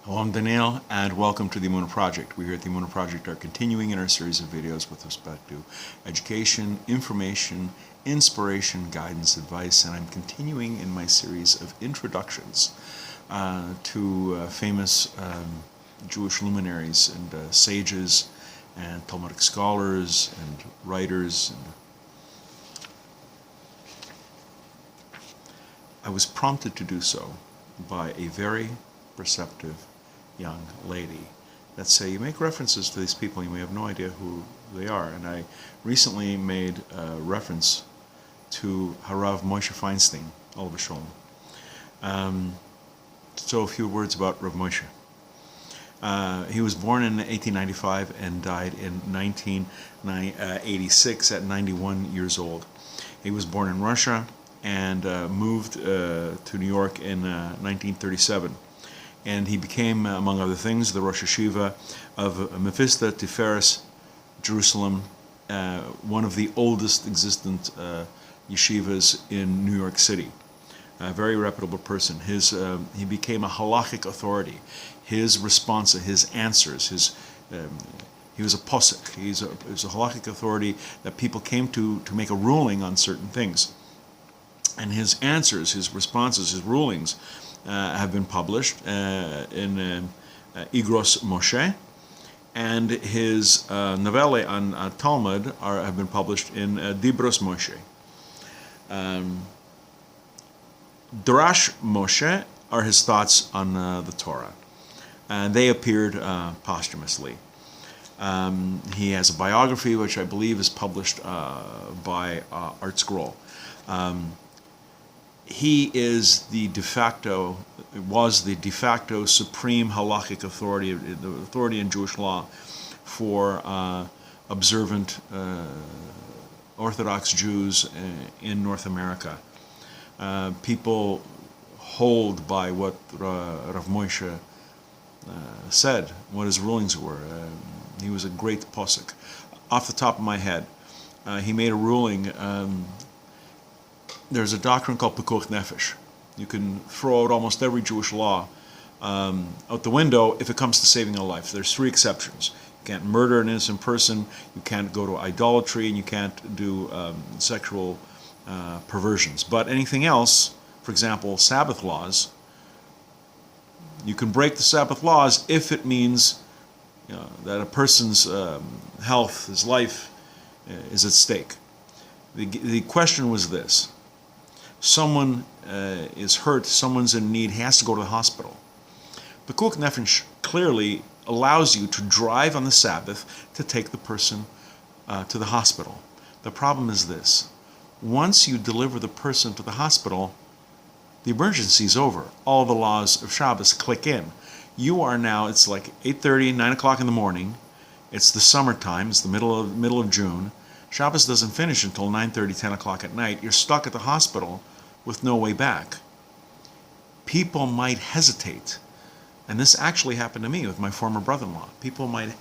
Hello, I'm Daniel, and welcome to the Emunah Project. We here at the Emunah Project are continuing in our series of videos with respect to education, information, inspiration, guidance, advice, and I'm continuing in my series of introductions to famous Jewish luminaries and sages and Talmudic scholars and writers. And I was prompted to do so by a very perceptive young lady that say, you make references to these people, you may have no idea who they are. And I recently made a reference to Rav Moshe Feinstein, Olav Shalom. So a few words about Rav Moshe. He was born in 1895 and died in 1986 at 91 years old. He was born in Russia and moved to New York in 1937. And he became, among other things, the Rosh Yeshiva of Mesifta, Tifereth, Jerusalem, one of the oldest existent yeshivas in New York City. A very reputable person. He became a halachic authority. His response, his answers, he was a posek. He was a halachic authority that people came to make a ruling on certain things. And his answers, his responses, his rulings have been published in Igros Moshe, and his novelle on Talmud have been published in Dibros Moshe. Darash Moshe are his thoughts on the Torah, and they appeared posthumously. He has a biography which I believe is published by Art Scroll. He was the de facto supreme halachic authority, the authority in Jewish law for observant Orthodox Jews in North America. People hold by what Rav Moshe said, what his rulings were. He was a great posek. Off the top of my head, he made a ruling. There's a doctrine called Pekuach Nefesh. You can throw out almost every Jewish law out the window if it comes to saving a life. There's three exceptions. You can't murder an innocent person, you can't go to idolatry, and you can't do sexual perversions. But anything else, for example, Sabbath laws, you can break the Sabbath laws if it means that a person's health, his life, is at stake. The question was this. Someone is hurt, someone's in need, he has to go to the hospital. Pekuach Nefesh clearly allows you to drive on the Sabbath to take the person to the hospital. The problem is this. Once you deliver the person to the hospital, the emergency is over. All the laws of Shabbos click in. You are now, it's like 8:30, 9 o'clock in the morning. It's the summertime, it's the middle of June. Shabbos doesn't finish until 9:30, 10 o'clock at night. You're stuck at the hospital with no way back. People might hesitate, and this actually happened to me with my former brother-in-law. People might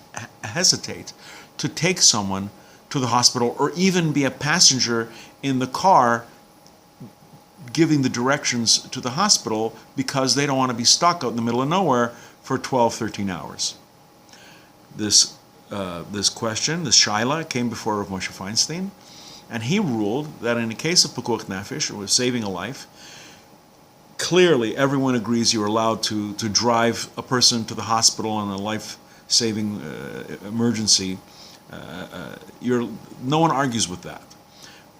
hesitate to take someone to the hospital or even be a passenger in the car giving the directions to the hospital because they don't want to be stuck out in the middle of nowhere for 12, 13 hours. This question, this shaila, came before Rav Moshe Feinstein, and he ruled that in the case of Pekuach Nefesh, or saving a life, clearly everyone agrees you're allowed to drive a person to the hospital in a life-saving emergency. No one argues with that.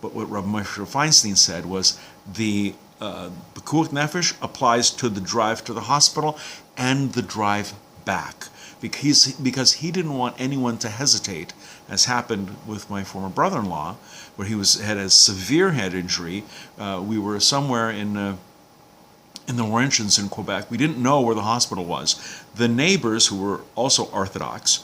But what Rav Moshe Feinstein said was the Pekuach Nefesh applies to the drive to the hospital and the drive back. Because he didn't want anyone to hesitate, as happened with my former brother-in-law, where he had a severe head injury. We were somewhere in the Laurentians in Quebec. We didn't know where the hospital was. The neighbors, who were also Orthodox,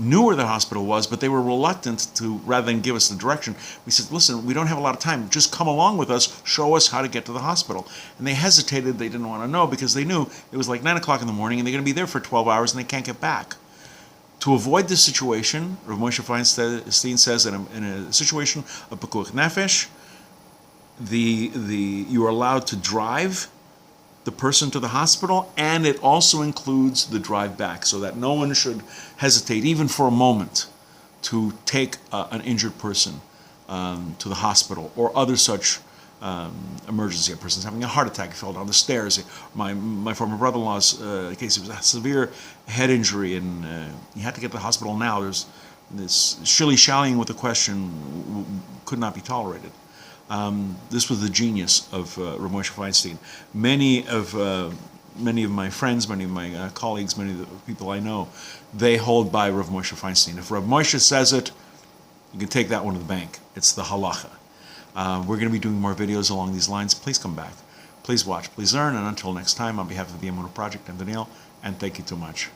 knew where the hospital was, but they were reluctant to, rather than give us the direction, we said, listen, we don't have a lot of time, just come along with us, show us how to get to the hospital. And they hesitated, they didn't want to know, because they knew it was like 9 o'clock in the morning and they're going to be there for 12 hours and they can't get back. To avoid this situation, Rav Moshe Feinstein says that in a situation of Pekuach Nefesh, you are allowed to drive the person to the hospital, and it also includes the drive back, so that no one should hesitate, even for a moment, to take an injured person to the hospital or other such emergency. A person's having a heart attack, he fell down the stairs. My former brother-in-law's case, it was a severe head injury, and he had to get to the hospital now. There's this shilly-shallying with the question could not be tolerated. This was the genius of Rav Moshe Feinstein. Many of my friends, many of my colleagues, many of the people I know, they hold by Rav Moshe Feinstein. If Rav Moshe says it, you can take that one to the bank. It's the halacha. We're going to be doing more videos along these lines. Please come back. Please watch. Please learn. And until next time, on behalf of the Emunah Project, I'm Daniel, and thank you too much.